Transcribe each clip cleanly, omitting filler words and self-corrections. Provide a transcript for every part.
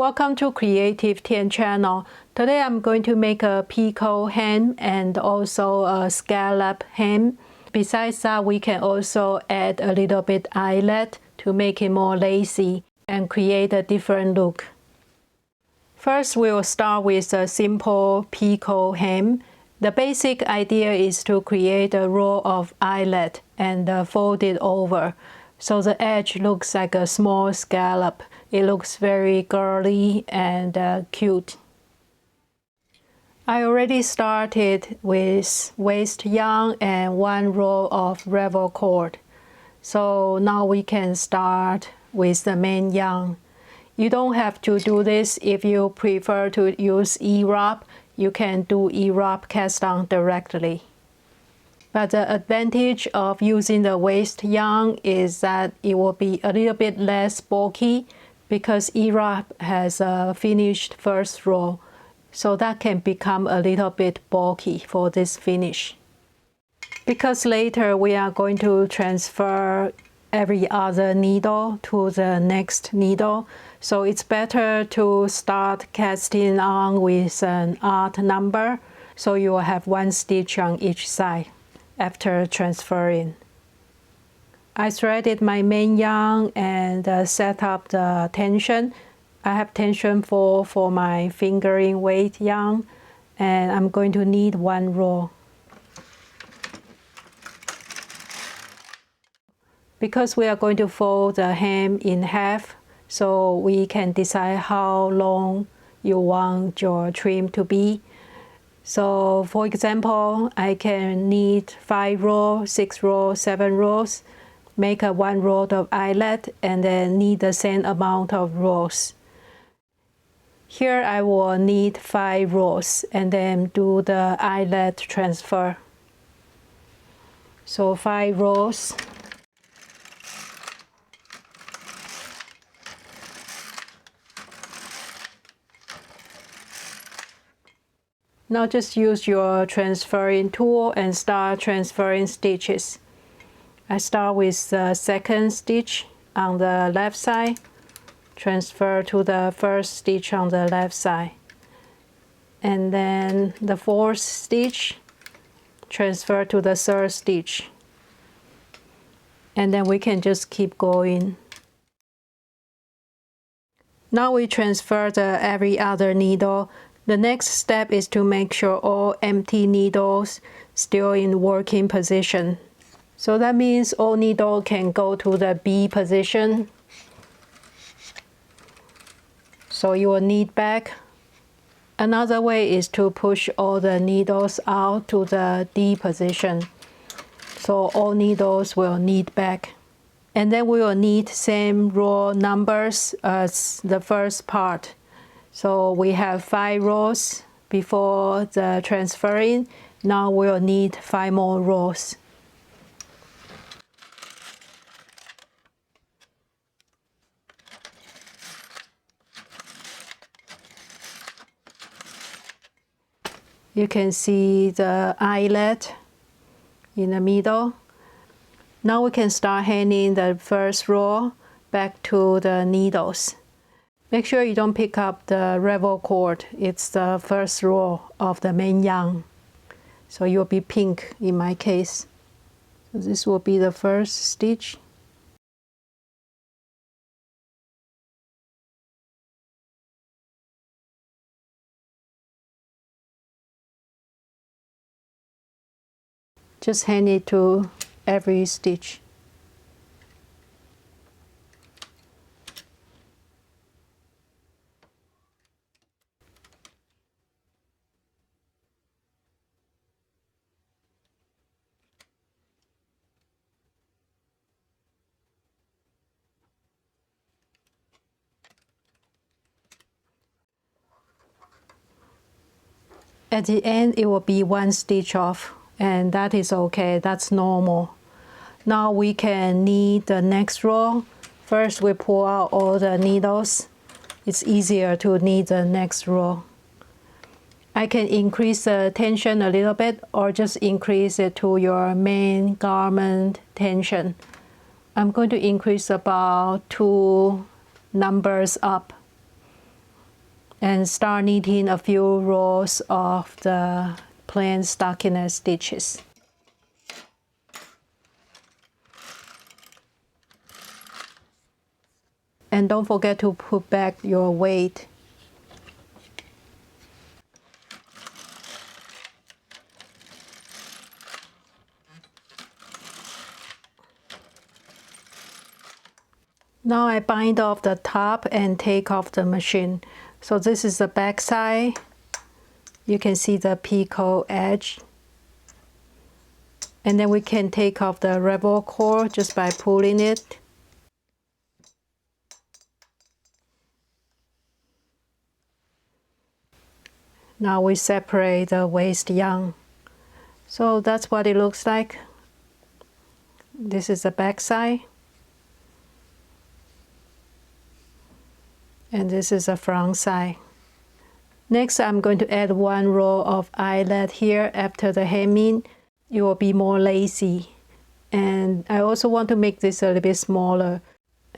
Welcome to Creative Tien channel. Today I'm going to make a Picot hem and also a scallop hem. Besides that, we can also add a little bit eyelet to make it more lacy and create a different look. First, we will start with a simple Picot hem. The basic idea is to create a row of eyelet and fold it over, so the edge looks like a small scallop. It looks very girly and cute. I already started with waist yarn and one row of ravel cord. So now we can start with the main yarn. You don't have to do this. If you prefer to use E-rub, you can do E-rub cast on directly. But the advantage of using the waist yarn is that it will be a little bit less bulky because E-rub has a finished first row, so that can become a little bit bulky for this finish. Because later we are going to transfer every other needle to the next needle, so it's better to start casting on with an odd number, so you will have one stitch on each side after transferring. I threaded my main yarn and set up the tension. I have tension 4 for my fingering weight yarn, and I'm going to need one row. Because we are going to fold the hem in half, so we can decide how long you want your trim to be. So for example, I can need 5 rows, 6 rows, 7 rows, make a 1 row of eyelet, and then need the same amount of rows. Here I will need 5 rows and then do the eyelet transfer. So 5 rows. Now just use your transferring tool and start transferring stitches. I start with the second stitch on the left side, transfer to the first stitch on the left side, and then the fourth stitch, transfer to the third stitch, and then we can just keep going. Now we transfer the every other needle. The next step is to make sure all empty needles still in working position. So that means all needles can go to the B position. So you will knead back. Another way is to push all the needles out to the D position. So all needles will knead back. And then we will need same row numbers as the first part. So we have 5 rows before the transferring. Now we'll need 5 more rows. You can see the eyelet in the middle. Now we can start hanging the first row back to the needles. Make sure you don't pick up the ravel cord. It's the first row of the main yarn. So you'll be pink in my case. So this will be the first stitch. Just hang it to every stitch. At the end, it will be 1 stitch off, and that is okay, that's normal. Now we can knead the next row. First we pull out all the needles. It's easier to knead the next row. I can increase the tension a little bit or just increase it to your main garment tension. I'm going to increase about 2 numbers up. and start knitting a few rows of the plain stockinette stitches. And don't forget to put back your weight. Now I bind off the top and take off the machine. So this is the back side. You can see the picot edge. And then we can take off the rebel cord just by pulling it. Now we separate the waist yarn. So that's what it looks like. This is the back side. And this is the front side. Next, I'm going to add one row of eyelet here after the hemming. It will be more lacy. And I also want to make this a little bit smaller.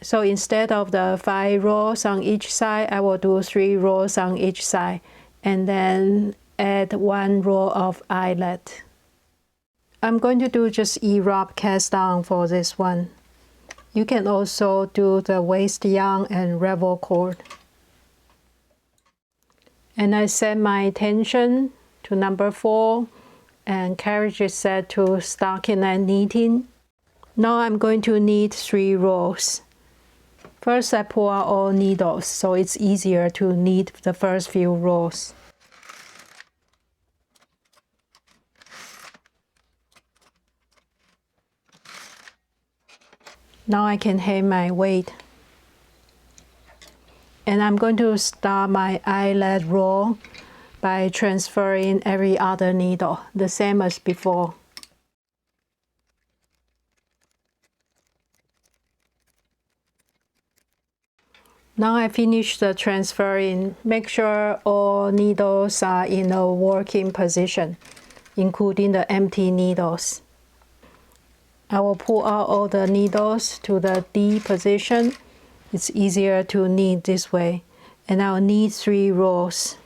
So instead of the 5 rows on each side, I will do 3 rows on each side. And then add 1 row of eyelet. I'm going to do just E-wrap cast on for this one. You can also do the waist yarn and rebel cord. And I set my tension to number 4 and carriage is set to stockinette knitting. Now I'm going to knit 3 rows. First I pull out all needles so it's easier to knit the first few rows. Now I can hem my weight. And I'm going to start my eyelet row by transferring every other needle, the same as before. Now I finish the transferring. Make sure all needles are in a working position, including the empty needles. I will pull out all the needles to the D position. It's easier to knit this way. And I'll knit 3 rows.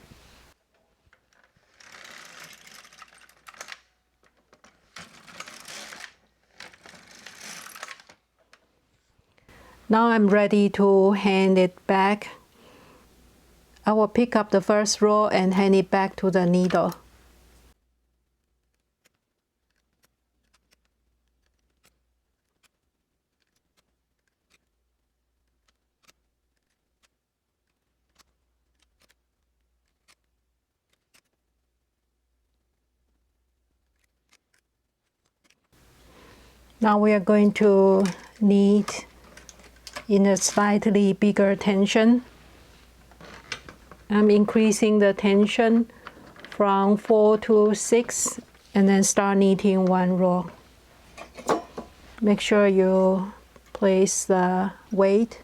Now I'm ready to hand it back. I will pick up the first row and hand it back to the needle. Now we are going to knit in a slightly bigger tension. I'm increasing the tension from 4 to 6 and then start knitting 1 row. Make sure you place the weight.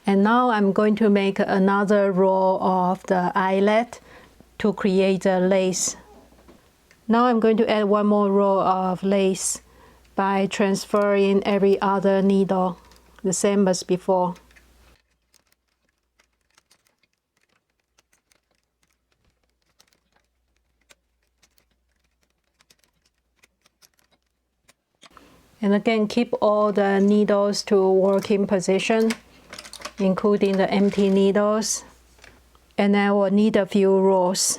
And now I'm going to make another row of the eyelet to create the lace. Now I'm going to add 1 more row of lace by transferring every other needle, the same as before. And again, keep all the needles to working position, including the empty needles. And I will knit a few rows.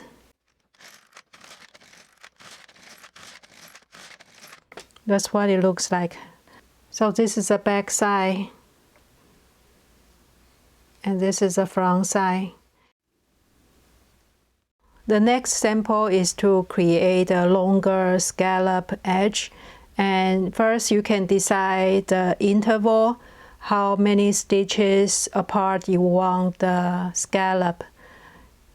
That's what it looks like. So this is the back side. And this is the front side. The next sample is to create a longer scallop edge. And first you can decide the interval, how many stitches apart you want the scallop.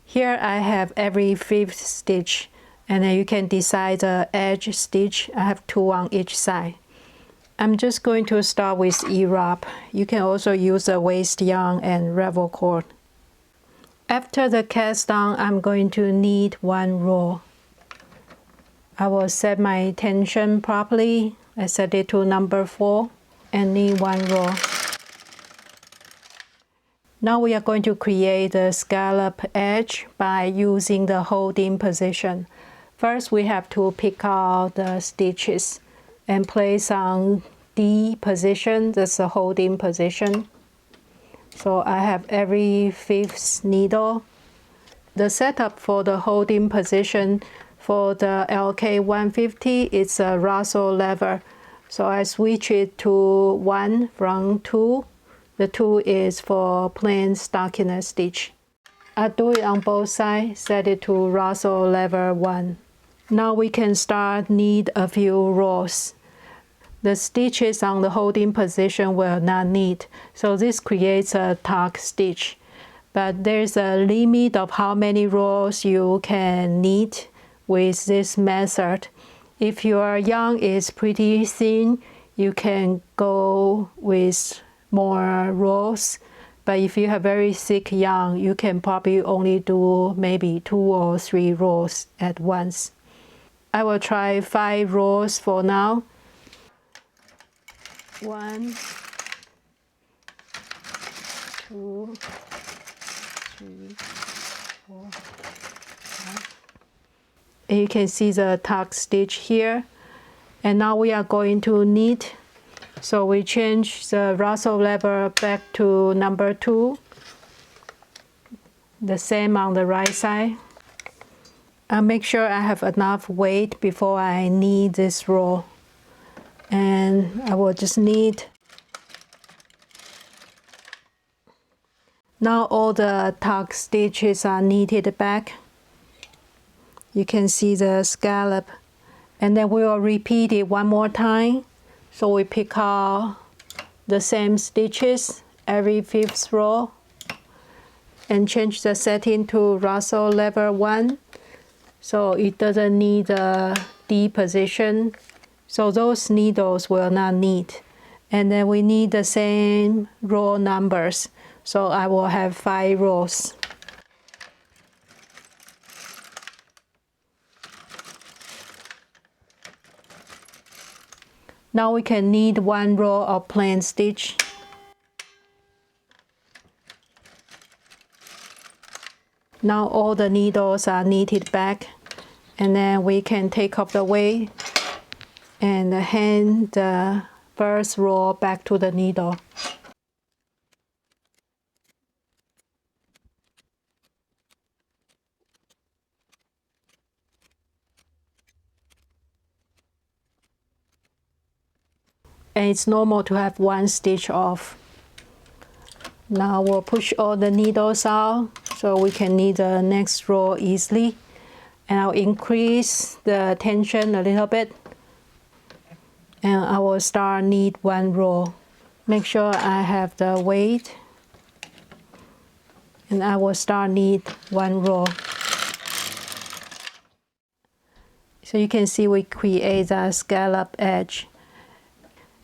Here I have every 5th stitch, and then you can decide the edge stitch. I have 2 on each side. I'm just going to start with E-wrap. You can also use a waist yarn and rebel cord. After the cast on, I'm going to knit 1 row. I will set my tension properly. I set it to number 4. and knit 1 row. Now we are going to create the scallop edge by using the holding position. First we have to pick out the stitches and place on D position, that's the holding position. So I have every 5th needle. The setup for the holding position for the LK150 is a Russell lever. So I switch it to 1 from 2. The 2 is for plain stockinette stitch. I do it on both sides, set it to Russell lever 1. Now we can start knit a few rows. The stitches on the holding position will not knit, so this creates a tuck stitch. But there's a limit of how many rows you can knit with this method. If your yarn is pretty thin, you can go with more rows. But if you have very thick yarn, you can probably only do maybe 2 or 3 rows at once. I will try 5 rows for now. 1, 2, 3, 4, 5. And you can see the tuck stitch here. And now we are going to knit. So we change the Russell lever back to number 2. The same on the right side. I'll make sure I have enough weight before I knit this row. And I will just knit. Now all the tuck stitches are knitted back. You can see the scallop. And then we will repeat it 1 more time. So we pick out the same stitches every 5th row and change the setting to Russell lever 1. So it doesn't need a D position. So those needles will not knit. And then we need the same row numbers. So I will have 5 rows. Now we can knit 1 row of plain stitch. Now all the needles are knitted back. And then we can take off the weight and hand the first row back to the needle. And it's normal to have 1 stitch off. Now we'll push all the needles out so we can knit the next row easily. And I'll increase the tension a little bit. And I will start knit 1 row. Make sure I have the weight. And I will start knit 1 row. So you can see we create a scallop edge.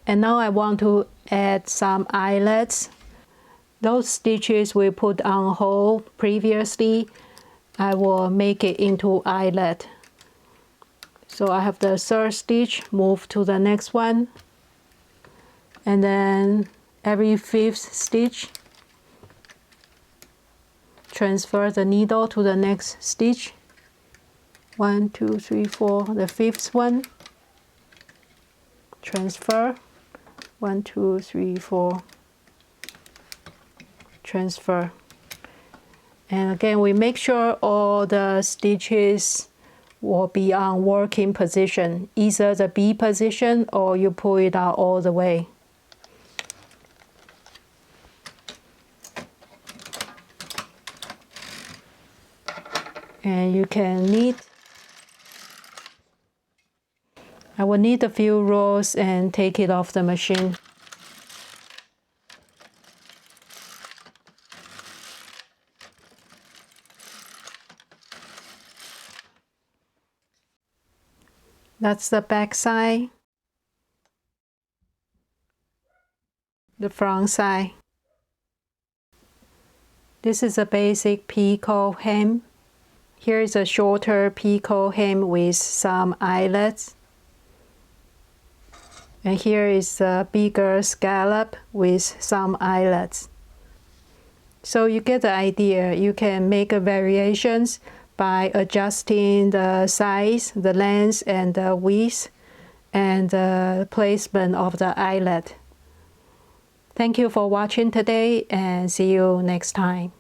And now I want to add some eyelets. Those stitches we put on hold previously, I will make it into eyelet. So I have the 3rd stitch, move to the next one. And then every 5th stitch, transfer the needle to the next stitch. 1, 2, 3, 4, the 5th one. Transfer. 1, 2, 3, 4. Transfer. And again, we make sure all the stitches will be on working position, either the B position or you pull it out all the way. And you can knit. I will knit a few rows and take it off the machine. That's the back side, the front side. This is a basic Picot hem. Here is a shorter Picot hem with some eyelets. And here is a bigger scallop with some eyelets. So you get the idea. You can make variations by adjusting the size, the length, and the width, and the placement of the eyelet. Thank you for watching today, and see you next time.